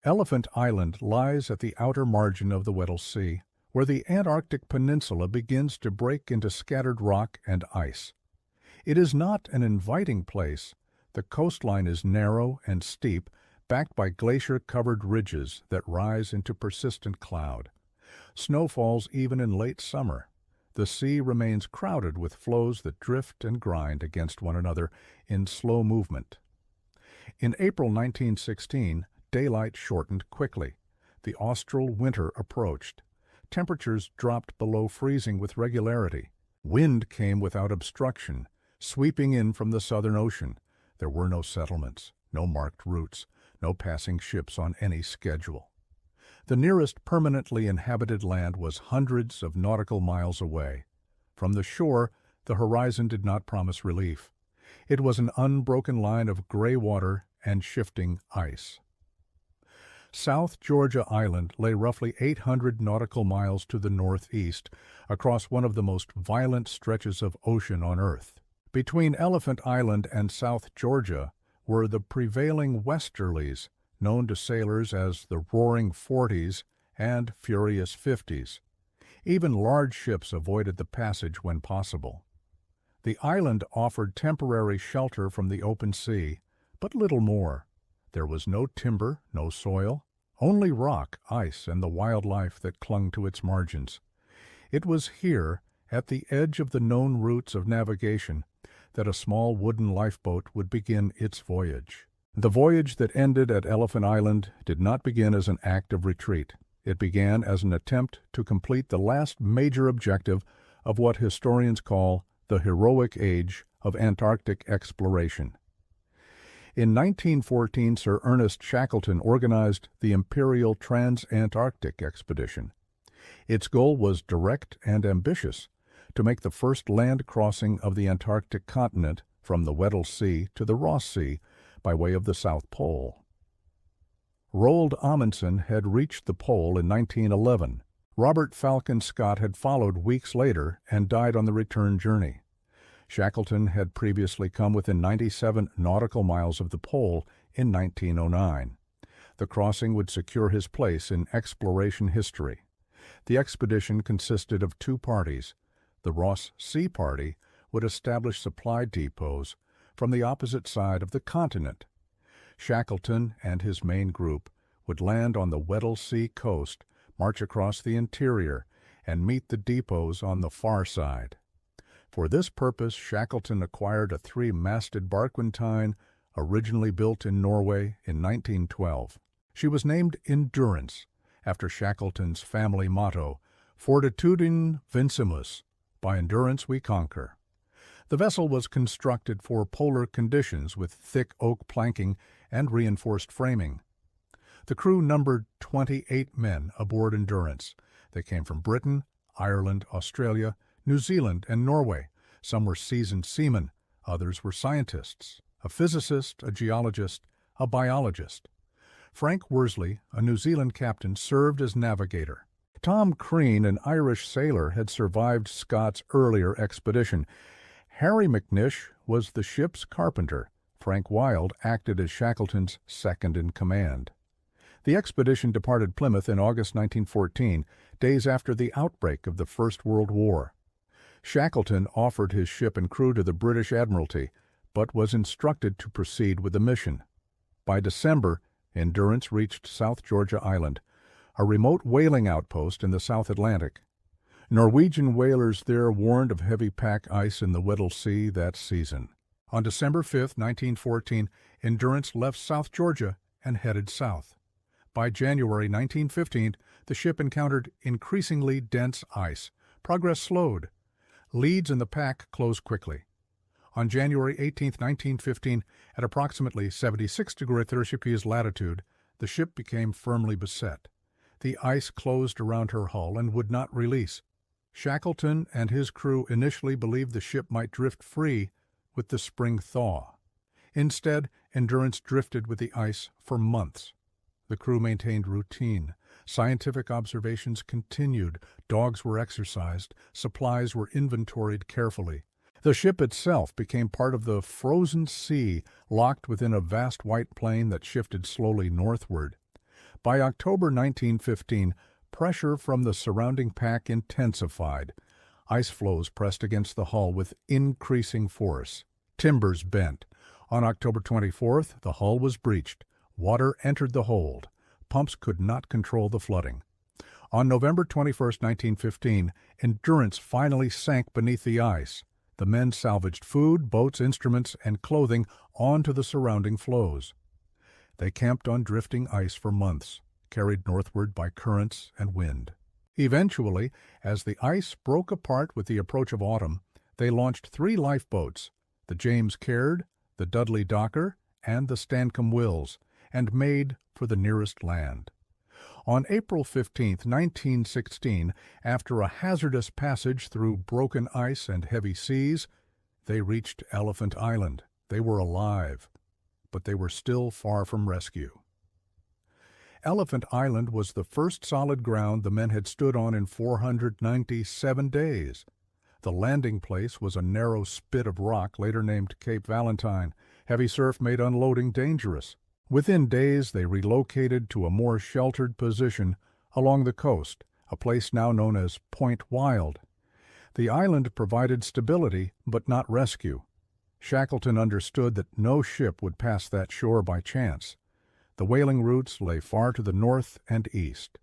Elephant Island lies at the outer margin of the Weddell Sea, where the Antarctic peninsula begins to break into scattered rock and ice. It is not an inviting place. The coastline is narrow and steep, backed by glacier-covered ridges that rise into persistent cloud. Snow falls even in late summer. The sea remains crowded with floes that drift and grind against one another in slow movement. In April 1916, daylight shortened quickly. The austral winter approached. Temperatures dropped below freezing with regularity. Wind came without obstruction, sweeping in from the Southern Ocean. There were no settlements, no marked routes, no passing ships on any schedule. The nearest permanently inhabited land was hundreds of nautical miles away. From the shore, the horizon did not promise relief. It was an unbroken line of gray water and shifting ice. South Georgia Island lay roughly 800 nautical miles to the northeast, across one of the most violent stretches of ocean on Earth. Between Elephant Island and South Georgia were the prevailing westerlies, known to sailors as the Roaring Forties and Furious Fifties. Even large ships avoided the passage when possible. The island offered temporary shelter from the open sea, but little more. There was no timber, no soil, only rock, ice, and the wildlife that clung to its margins. It was here, at the edge of the known routes of navigation, that a small wooden lifeboat would begin its voyage. The voyage that ended at Elephant Island did not begin as an act of retreat. It began as an attempt to complete the last major objective of what historians call the heroic age of Antarctic exploration. In 1914, Sir Ernest Shackleton organized the Imperial Trans-Antarctic Expedition. Its goal was direct and ambitious: to make the first land crossing of the Antarctic continent from the Weddell Sea to the Ross Sea by way of the South Pole. Roald Amundsen had reached the pole in 1911. Robert Falcon Scott had followed weeks later and died on the return journey. Shackleton had previously come within 97 nautical miles of the pole in 1909. The crossing would secure his place in exploration history. The expedition consisted of two parties. The Ross Sea Party would establish supply depots from the opposite side of the continent. Shackleton and his main group would land on the Weddell Sea coast, march across the interior, and meet the depots on the far side. For this purpose, Shackleton acquired a three-masted barquentine originally built in Norway in 1912. She was named Endurance, after Shackleton's family motto, Fortitudine Vincimus, by endurance we conquer. The vessel was constructed for polar conditions with thick oak planking and reinforced framing. The crew numbered 28 men aboard Endurance. They came from Britain, Ireland, Australia, New Zealand, and Norway. Some were seasoned seamen, others were scientists, a physicist, a geologist, a biologist. Frank Worsley, a New Zealand captain, served as navigator. Tom Crean, an Irish sailor, had survived Scott's earlier expedition. Harry McNish was the ship's carpenter. Frank Wild acted as Shackleton's second-in-command. The expedition departed Plymouth in August 1914, days after the outbreak of the First World War. Shackleton offered his ship and crew to the British Admiralty, but was instructed to proceed with the mission. By December, Endurance reached South Georgia Island, a remote whaling outpost in the South Atlantic. Norwegian whalers there warned of heavy pack ice in the Weddell Sea that season. On December 5, 1914, Endurance left South Georgia and headed south. By January 1915, the ship encountered increasingly dense ice. Progress slowed. Leads in the pack closed quickly. On January 18, 1915, at approximately 76° latitude, the ship became firmly beset. The ice closed around her hull and would not release. Shackleton and his crew initially believed the ship might drift free with the spring thaw. Instead, Endurance drifted with the ice for months. The crew maintained routine. Scientific observations continued. Dogs were exercised. Supplies were inventoried carefully. The ship itself became part of the frozen sea, locked within a vast white plain that shifted slowly northward. By October 1915, pressure from the surrounding pack intensified. Ice floes pressed against the hull with increasing force. Timbers bent. On October 24th, the hull was breached. Water entered the hold. Pumps could not control the flooding. On November 21, 1915, Endurance finally sank beneath the ice. The men salvaged food, boats, instruments, and clothing onto the surrounding floes. They camped on drifting ice for months, carried northward by currents and wind. Eventually, as the ice broke apart with the approach of autumn, they launched 3 lifeboats, the James Caird, the Dudley Docker, and the Stancomb Wills, and made for the nearest land. On April 15, 1916, after a hazardous passage through broken ice and heavy seas, they reached Elephant Island. They were alive, but they were still far from rescue. Elephant Island was the first solid ground the men had stood on in 497 days. The landing place was a narrow spit of rock later named Cape Valentine. Heavy surf made unloading dangerous. Within days, they relocated to a more sheltered position along the coast, a place now known as Point Wild. The island provided stability, but not rescue. Shackleton understood that no ship would pass that shore by chance. The whaling routes lay far to the north and east.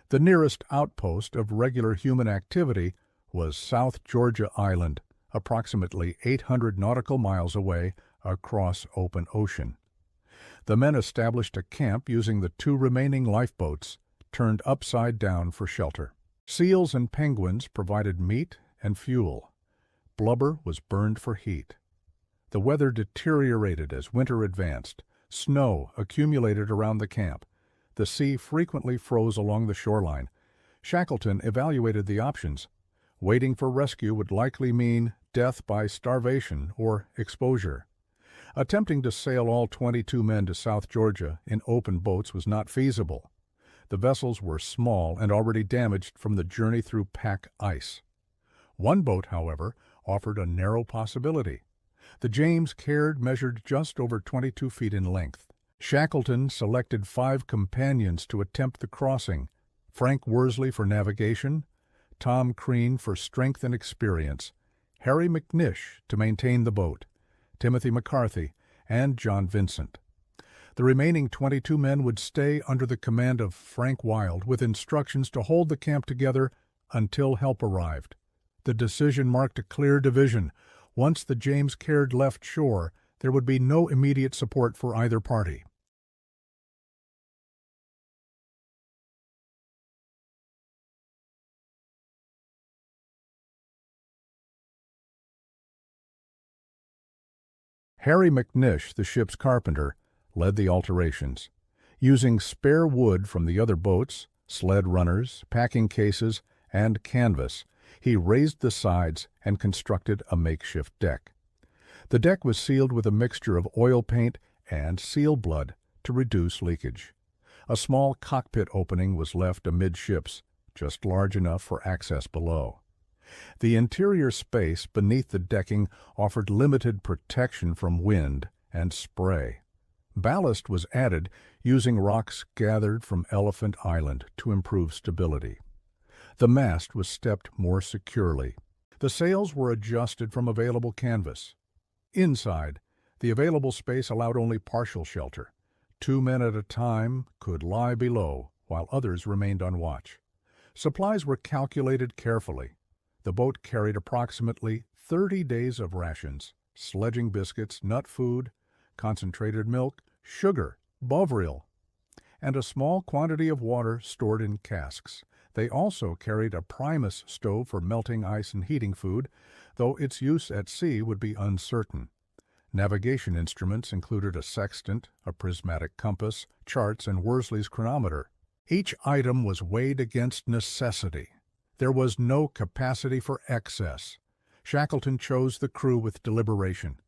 The nearest outpost of regular human activity was South Georgia Island, approximately 800 nautical miles away across open ocean. The men established a camp using the 2 remaining lifeboats, turned upside down for shelter. Seals and penguins provided meat and fuel. Blubber was burned for heat. The weather deteriorated as winter advanced. Snow accumulated around the camp. The sea frequently froze along the shoreline. Shackleton evaluated the options. Waiting for rescue would likely mean death by starvation or exposure. Attempting to sail all 22 men to South Georgia in open boats was not feasible. The vessels were small and already damaged from the journey through pack ice. One boat, however, offered a narrow possibility. The James Caird measured just over 22 feet in length. Shackleton selected 5 companions to attempt the crossing: Frank Worsley for navigation, Tom Crean for strength and experience, Harry McNish to maintain the boat, Timothy McCarthy, and John Vincent. The remaining 22 men would stay under the command of Frank Wild, with instructions to hold the camp together until help arrived. The decision marked a clear division. Once the James Caird left shore, there would be no immediate support for either party. Harry McNish, the ship's carpenter, led the alterations. Using spare wood from the other boats, sled runners, packing cases, and canvas, he raised the sides and constructed a makeshift deck. The deck was sealed with a mixture of oil paint and seal blood to reduce leakage. A small cockpit opening was left amidships, just large enough for access below. The interior space beneath the decking offered limited protection from wind and spray. Ballast was added using rocks gathered from Elephant Island to improve stability. The mast was stepped more securely. The sails were adjusted from available canvas. Inside, the available space allowed only partial shelter. 2 men at a time could lie below, while others remained on watch. Supplies were calculated carefully. The boat carried approximately 30 days of rations: sledging biscuits, nut food, concentrated milk, sugar, Bovril, and a small quantity of water stored in casks. They also carried a Primus stove for melting ice and heating food, though its use at sea would be uncertain. Navigation instruments included a sextant, a prismatic compass, charts, and Worsley's chronometer. Each item was weighed against necessity. There was no capacity for excess. Shackleton chose the crew with deliberation.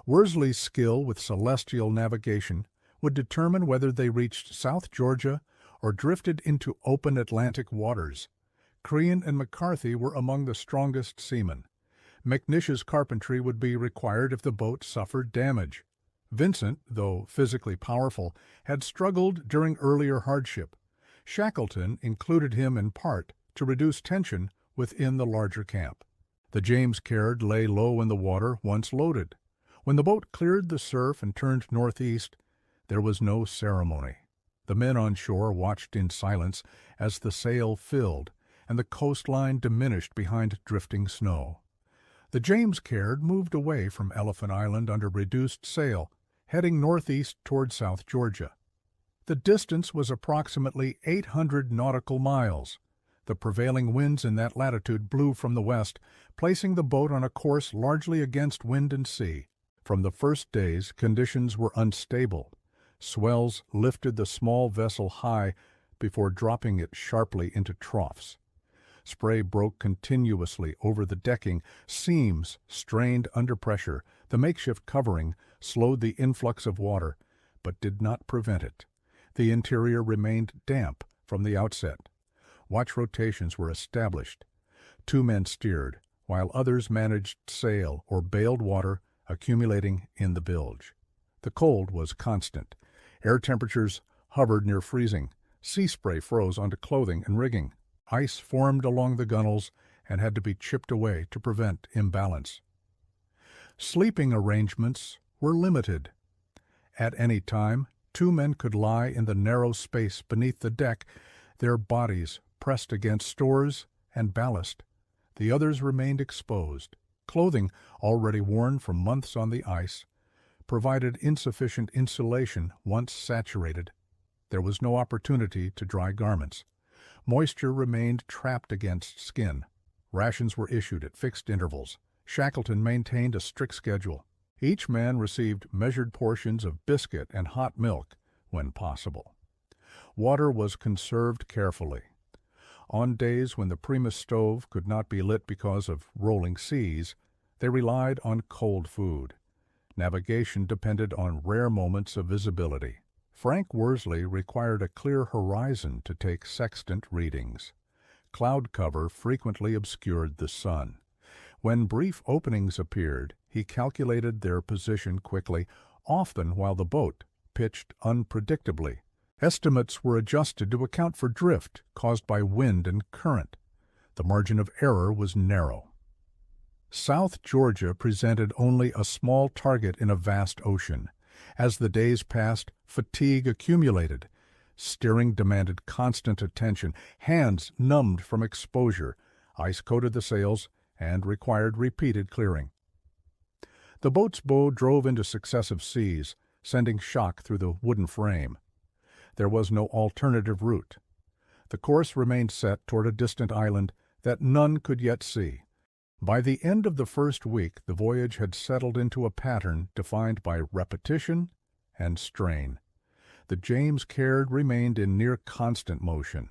Worsley's skill with celestial navigation would determine whether they reached South Georgia or drifted into open Atlantic waters. Crean and McCarthy were among the strongest seamen. McNish's carpentry would be required if the boat suffered damage. Vincent, though physically powerful, had struggled during earlier hardship. Shackleton included him in part to reduce tension within the larger camp. The James Caird lay low in the water once loaded. When the boat cleared the surf and turned northeast, there was no ceremony. The men on shore watched in silence as the sail filled and the coastline diminished behind drifting snow. The James Caird moved away from Elephant Island under reduced sail, heading northeast toward South Georgia. The distance was approximately 800 nautical miles. The prevailing winds in that latitude blew from the west, placing the boat on a course largely against wind and sea. From the first days, conditions were unstable. Swells lifted the small vessel high before dropping it sharply into troughs. Spray broke continuously over the decking, seams strained under pressure. The makeshift covering slowed the influx of water, but did not prevent it. The interior remained damp from the outset. Watch rotations were established. 2 men steered, while others managed sail or bailed water accumulating in the bilge. The cold was constant. Air temperatures hovered near freezing. Sea spray froze onto clothing and rigging. Ice formed along the gunnels and had to be chipped away to prevent imbalance. Sleeping arrangements were limited. At any time, 2 men could lie in the narrow space beneath the deck, their bodies pressed against stores and ballast. The others remained exposed. Clothing, already worn from months on the ice, provided insufficient insulation once saturated. There was no opportunity to dry garments. Moisture remained trapped against skin. Rations were issued at fixed intervals. Shackleton maintained a strict schedule. Each man received measured portions of biscuit and hot milk when possible. Water was conserved carefully. On days when the Primus stove could not be lit because of rolling seas, they relied on cold food. Navigation depended on rare moments of visibility. Frank Worsley required a clear horizon to take sextant readings. Cloud cover frequently obscured the sun. When brief openings appeared, he calculated their position quickly, often while the boat pitched unpredictably. Estimates were adjusted to account for drift caused by wind and current. The margin of error was narrow. South Georgia presented only a small target in a vast ocean. As the days passed, fatigue accumulated. Steering demanded constant attention. Hands numbed from exposure. Ice coated the sails and required repeated clearing. The boat's bow drove into successive seas, sending shock through the wooden frame. There was no alternative route. The course remained set toward a distant island that none could yet see. By the end of the first week, the voyage had settled into a pattern defined by repetition and strain. The James Caird remained in near constant motion.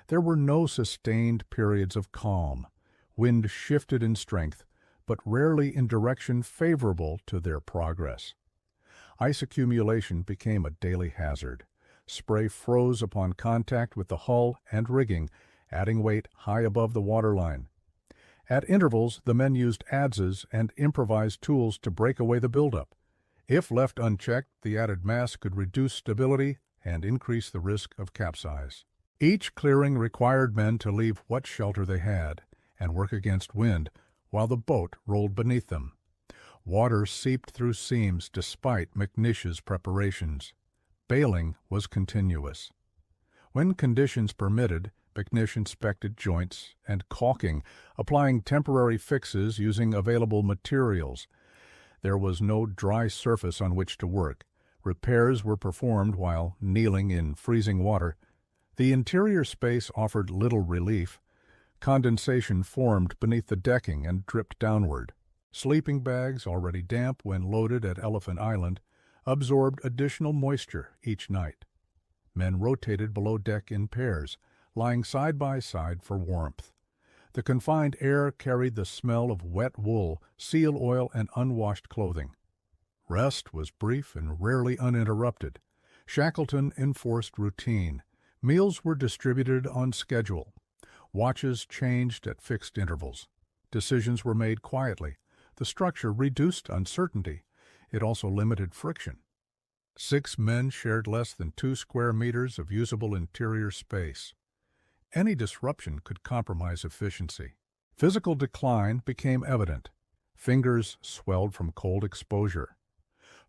There were no sustained periods of calm. Wind shifted in strength, but rarely in direction favorable to their progress. Ice accumulation became a daily hazard. Spray froze upon contact with the hull and rigging, adding weight high above the waterline. At intervals, the men used adzes and improvised tools to break away the buildup. If left unchecked, the added mass could reduce stability and increase the risk of capsize. Each clearing required men to leave what shelter they had and work against wind while the boat rolled beneath them. Water seeped through seams despite McNish's preparations. Bailing was continuous. When conditions permitted, McNish inspected joints and caulking, applying temporary fixes using available materials. There was no dry surface on which to work. Repairs were performed while kneeling in freezing water. The interior space offered little relief. Condensation formed beneath the decking and dripped downward. Sleeping bags, already damp when loaded at Elephant Island, absorbed additional moisture each night. Men rotated below deck in pairs, lying side by side for warmth. The confined air carried the smell of wet wool, seal oil, and unwashed clothing. Rest was brief and rarely uninterrupted. Shackleton enforced routine. Meals were distributed on schedule. Watches changed at fixed intervals. Decisions were made quietly. The structure reduced uncertainty. It also limited friction. 6 men shared less than 2 square meters of usable interior space. Any disruption could compromise efficiency. Physical decline became evident. Fingers swelled from cold exposure.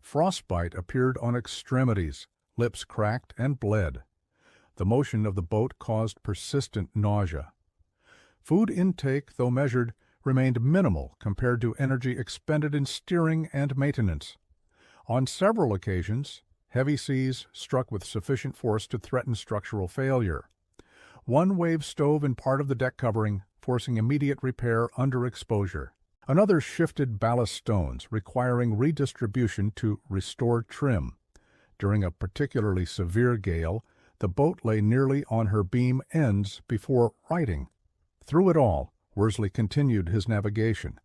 Frostbite appeared on extremities, lips cracked and bled. The motion of the boat caused persistent nausea. Food intake, though measured, remained minimal compared to energy expended in steering and maintenance. On several occasions, heavy seas struck with sufficient force to threaten structural failure. One wave stove in part of the deck covering, forcing immediate repair under exposure. Another shifted ballast stones, requiring redistribution to restore trim. During a particularly severe gale, the boat lay nearly on her beam ends before righting. Through it all, Worsley continued his navigation.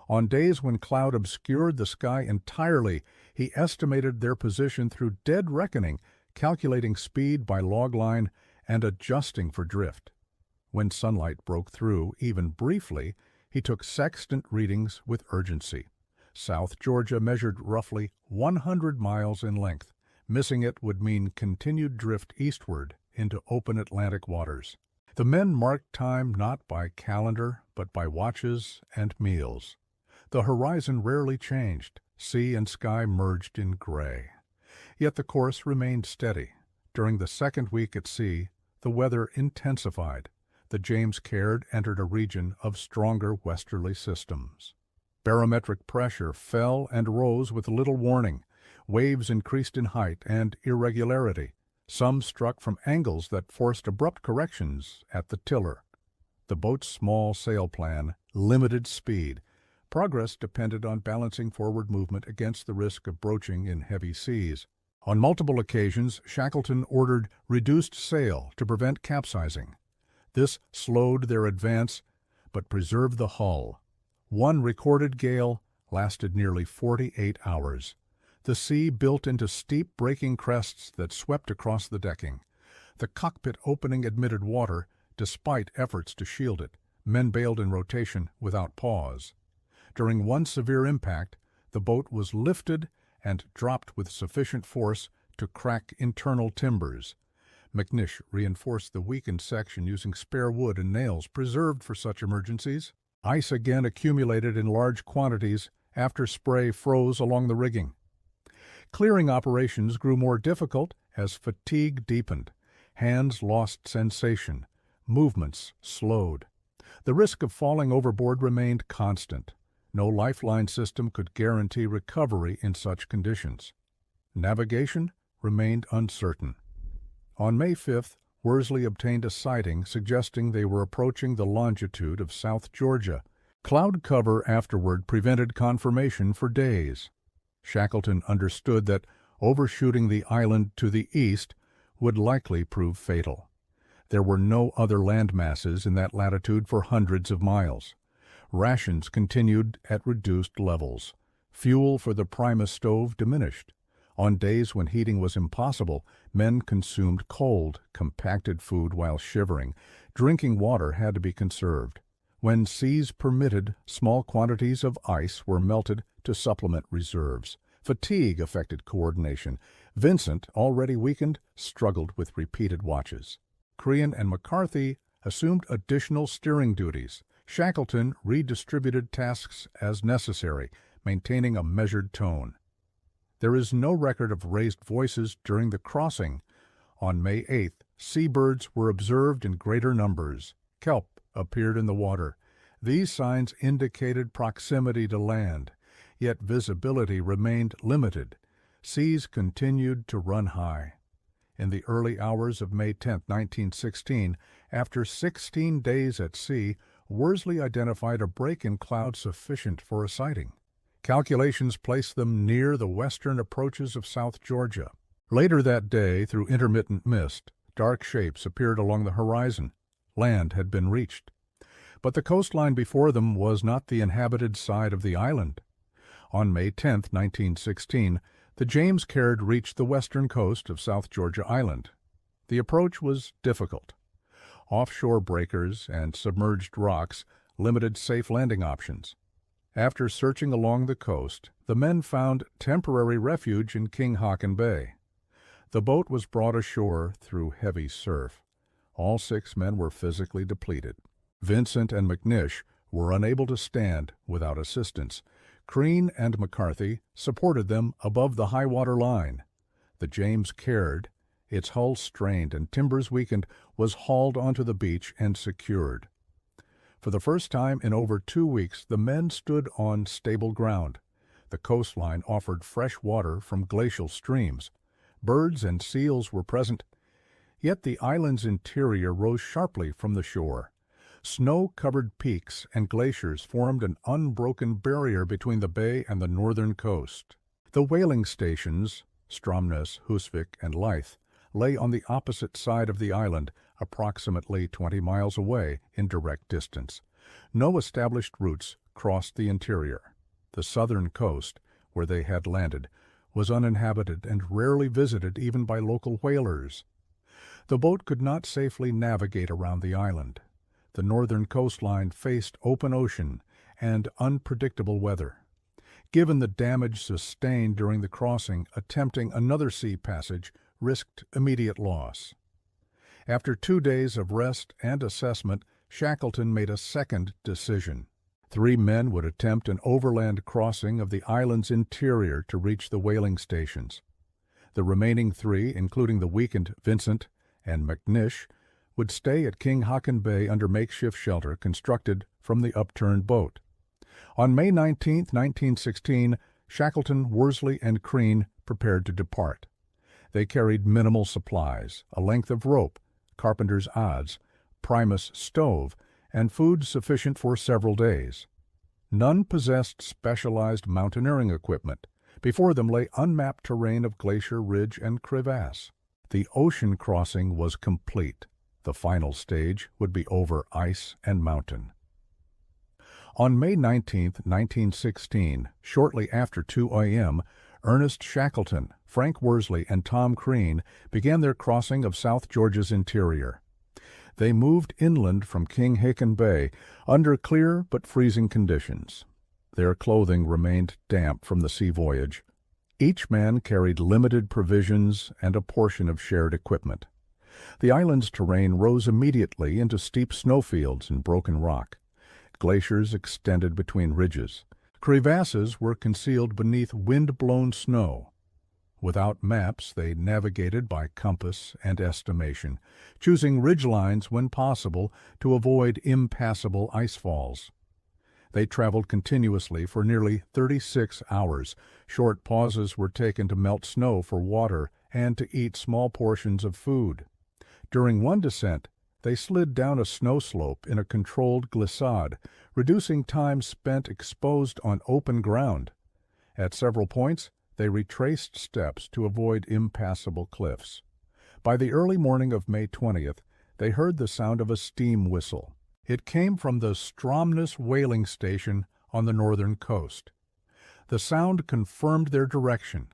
On days when cloud obscured the sky entirely, he estimated their position through dead reckoning, calculating speed by log line and adjusting for drift. When sunlight broke through, even briefly, he took sextant readings with urgency. South Georgia measured roughly 100 miles in length. Missing it would mean continued drift eastward into open Atlantic waters. The men marked time not by calendar, but by watches and meals. The horizon rarely changed. Sea and sky merged in gray. Yet the course remained steady. During the second week at sea, the weather intensified. The James Caird entered a region of stronger westerly systems. Barometric pressure fell and rose with little warning. Waves increased in height and irregularity. Some struck from angles that forced abrupt corrections at the tiller. The boat's small sail plan limited speed. Progress depended on balancing forward movement against the risk of broaching in heavy seas. On multiple occasions, Shackleton ordered reduced sail to prevent capsizing. This slowed their advance, but preserved the hull. One recorded gale lasted nearly 48 hours. The sea built into steep breaking crests that swept across the decking. The cockpit opening admitted water, despite efforts to shield it. Men bailed in rotation without pause. During one severe impact, the boat was lifted and dropped with sufficient force to crack internal timbers. McNish reinforced the weakened section using spare wood and nails preserved for such emergencies. Ice again accumulated in large quantities after spray froze along the rigging. Clearing operations grew more difficult as fatigue deepened. Hands lost sensation. Movements slowed. The risk of falling overboard remained constant. No lifeline system could guarantee recovery in such conditions. Navigation remained uncertain. On May 5th, Worsley obtained a sighting suggesting they were approaching the longitude of South Georgia. Cloud cover afterward prevented confirmation for days. Shackleton understood that overshooting the island to the east would likely prove fatal. There were no other land masses in that latitude for hundreds of miles. Rations continued at reduced levels. Fuel for the Primus stove diminished. On days when heating was impossible, men consumed cold, compacted food while shivering. Drinking water had to be conserved. When seas permitted, small quantities of ice were melted to supplement reserves. Fatigue affected coordination. Vincent, already weakened, struggled with repeated watches. Crean and McCarthy assumed additional steering duties. Shackleton redistributed tasks as necessary, maintaining a measured tone. There is no record of raised voices during the crossing. On May 8th, seabirds were observed in greater numbers. Kelp appeared in the water. These signs indicated proximity to land, yet visibility remained limited. Seas continued to run high. In the early hours of May 10, 1916, after 16 days at sea, Worsley identified a break in cloud sufficient for a sighting. Calculations placed them near the western approaches of South Georgia. Later that day, through intermittent mist, dark shapes appeared along the horizon. Land had been reached. But the coastline before them was not the inhabited side of the island. On May 10, 1916, the James Caird reached the western coast of South Georgia Island. The approach was difficult. Offshore breakers and submerged rocks limited safe landing options. After searching along the coast, the men found temporary refuge in King Haakon Bay. The boat was brought ashore through heavy surf. All 6 men were physically depleted. Vincent and McNish were unable to stand without assistance. Crean and McCarthy supported them above the high-water line. The James Caird, its hull strained and timbers weakened, was hauled onto the beach and secured. For the first time in over 2 weeks, the men stood on stable ground. The coastline offered fresh water from glacial streams. Birds and seals were present. Yet the island's interior rose sharply from the shore. Snow-covered peaks and glaciers formed an unbroken barrier between the bay and the northern coast. The whaling stations, Stromness, Husvik, and Leith, lay on the opposite side of the island, approximately 20 miles away in direct distance. No established routes crossed the interior. The southern coast, where they had landed, was uninhabited and rarely visited even by local whalers. The boat could not safely navigate around the island. The northern coastline faced open ocean and unpredictable weather. Given the damage sustained during the crossing, attempting another sea passage risked immediate loss. After 2 days of rest and assessment, Shackleton made a second decision. 3 men would attempt an overland crossing of the island's interior to reach the whaling stations. The remaining 3, including the weakened Vincent and McNish, would stay at King Haakon Bay under makeshift shelter constructed from the upturned boat. On May 19, 1916, Shackleton, Worsley, and Crean prepared to depart. They carried minimal supplies, a length of rope, carpenter's adze, Primus stove, and food sufficient for several days. None possessed specialized mountaineering equipment. Before them lay unmapped terrain of glacier, ridge, and crevasse. The ocean crossing was complete. The final stage would be over ice and mountain. On May 19, 1916, shortly after 2 a.m., Ernest Shackleton, Frank Worsley, and Tom Crean began their crossing of South Georgia's interior. They moved inland from King Haakon Bay under clear but freezing conditions. Their clothing remained damp from the sea voyage. Each man carried limited provisions and a portion of shared equipment. The island's terrain rose immediately into steep snowfields and broken rock. Glaciers extended between ridges. Crevasses were concealed beneath wind-blown snow. Without maps, they navigated by compass and estimation, choosing ridgelines when possible to avoid impassable ice falls. They traveled continuously for nearly 36 hours. Short pauses were taken to melt snow for water and to eat small portions of food. During one descent, they slid down a snow slope in a controlled glissade, reducing time spent exposed on open ground. At several points, they retraced steps to avoid impassable cliffs. By the early morning of May 20th, they heard the sound of a steam whistle. It came from the Stromness whaling station on the northern coast. The sound confirmed their direction.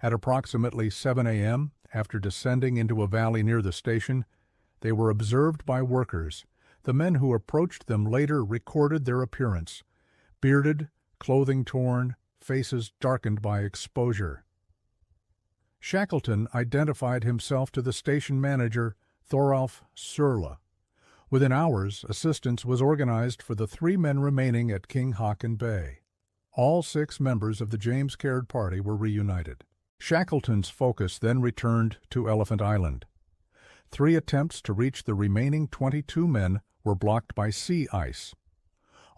At approximately 7 a.m., after descending into a valley near the station, they were observed by workers. The men who approached them later recorded their appearance: bearded, clothing torn, faces darkened by exposure. Shackleton identified himself to the station manager, Thoralf Sørla. Within hours, assistance was organized for the 3 men remaining at King Haakon Bay. All 6 members of the James Caird party were reunited. Shackleton's focus then returned to Elephant Island. 3 attempts to reach the remaining 22 men were blocked by sea ice.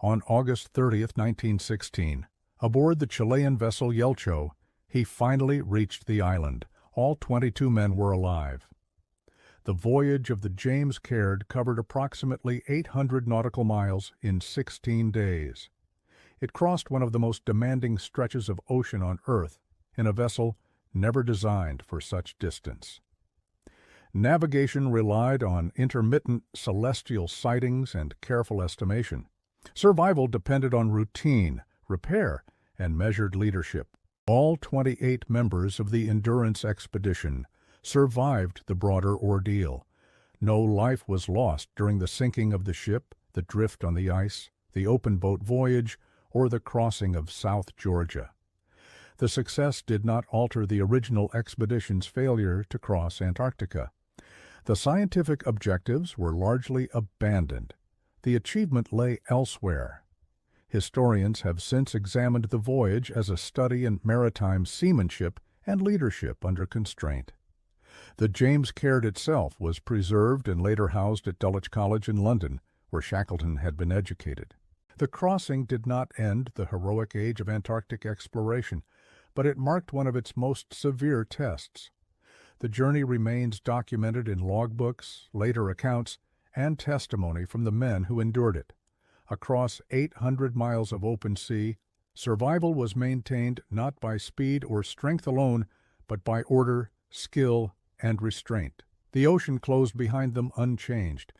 On August 30, 1916, aboard the Chilean vessel Yelcho, he finally reached the island. All 22 men were alive. The voyage of the James Caird covered approximately 800 nautical miles in 16 days. It crossed one of the most demanding stretches of ocean on Earth in a vessel never designed for such distance. Navigation relied on intermittent celestial sightings and careful estimation. Survival depended on routine, repair, and measured leadership. All 28 members of the Endurance expedition survived the broader ordeal. No life was lost during the sinking of the ship, the drift on the ice, the open boat voyage, or the crossing of South Georgia. The success did not alter the original expedition's failure to cross Antarctica. The scientific objectives were largely abandoned. The achievement lay elsewhere. Historians have since examined the voyage as a study in maritime seamanship and leadership under constraint. The James Caird itself was preserved and later housed at Dulwich College in London, where Shackleton had been educated. The crossing did not end the heroic age of Antarctic exploration, but it marked one of its most severe tests. The journey remains documented in logbooks, later accounts, and testimony from the men who endured it. Across 800 miles of open sea, survival was maintained not by speed or strength alone, but by order, skill, and restraint. The ocean closed behind them unchanged,